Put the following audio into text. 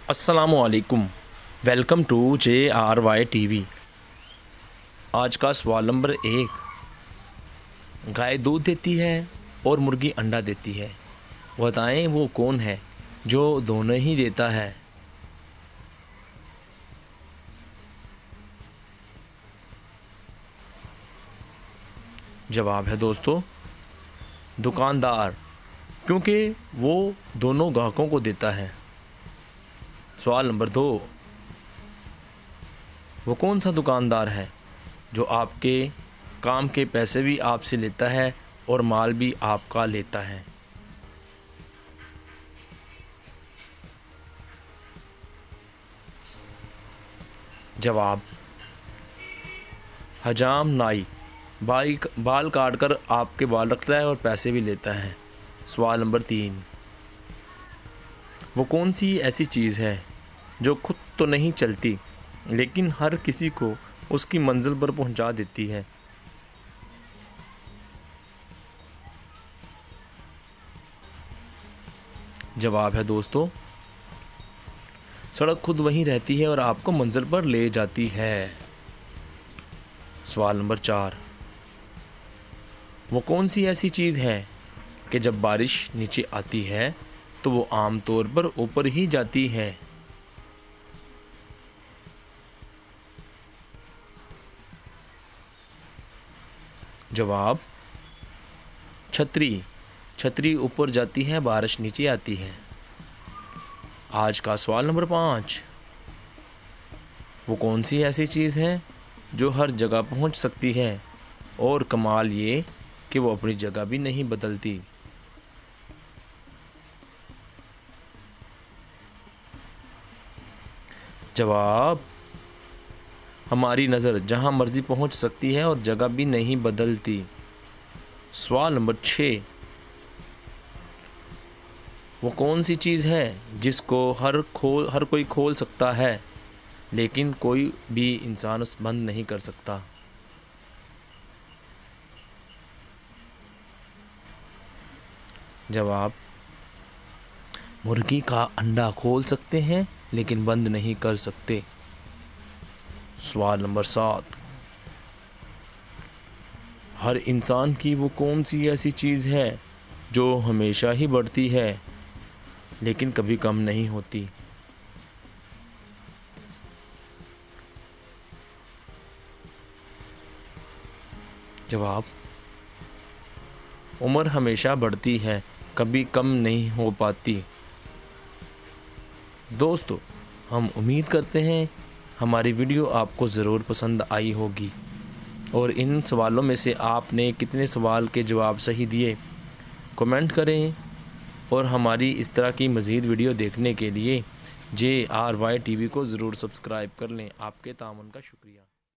अस्सलामुअलैकुम। Welcome to JRY TV। आज का सवाल नंबर 1। गाय दूध देती है और मुर्गी अंडा देती है, बताएं वो कौन है जो दोनों ही देता है। जवाब है दोस्तों दुकानदार, क्योंकि वो दोनों ग्राहकों को देता है। सवाल नंबर 2। वो कौन सा दुकानदार है जो आपके काम के पैसे भी आपसे लेता है और माल भी आपका लेता है। जवाब हजाम नाई, बाल काट कर आपके बाल रखता है और पैसे भी लेता है। सवाल नंबर 3। वो कौन सी ऐसी चीज़ है जो खुद तो नहीं चलती लेकिन हर किसी को उसकी मंजिल पर पहुंचा देती है। जवाब है दोस्तों सड़क खुद वहीं रहती है और आपको मंजिल पर ले जाती है। सवाल नंबर 4। वो कौन सी ऐसी चीज़ है कि जब बारिश नीचे आती है तो वो आम तौर पर ऊपर ही जाती है। जवाब छतरी। छतरी ऊपर जाती है, बारिश नीचे आती है। आज का सवाल नंबर 5। वो कौन सी ऐसी चीज़ है जो हर जगह पहुंच सकती है और कमाल ये कि वो अपनी जगह भी नहीं बदलती। जवाब हमारी नज़र जहां मर्ज़ी पहुंच सकती है और जगह भी नहीं बदलती। सवाल नंबर 6। वो कौन सी चीज़ है जिसको हर कोई खोल सकता है लेकिन कोई भी इंसान उस बंद नहीं कर सकता। जवाब मुर्गी का अंडा खोल सकते हैं लेकिन बंद नहीं कर सकते। सवाल नंबर 7। हर इंसान की वो कौन सी ऐसी चीज़ है जो हमेशा ही बढ़ती है लेकिन कभी कम नहीं होती। जवाब उम्र हमेशा बढ़ती है, कभी कम नहीं हो पाती। दोस्तों, हम उम्मीद करते हैं हमारी वीडियो आपको ज़रूर पसंद आई होगी और इन सवालों में से आपने कितने सवाल के जवाब सही दिए कमेंट करें और हमारी इस तरह की मज़ीद वीडियो देखने के लिए JRY TV को ज़रूर सब्सक्राइब कर लें। आपके ताउन का शुक्रिया।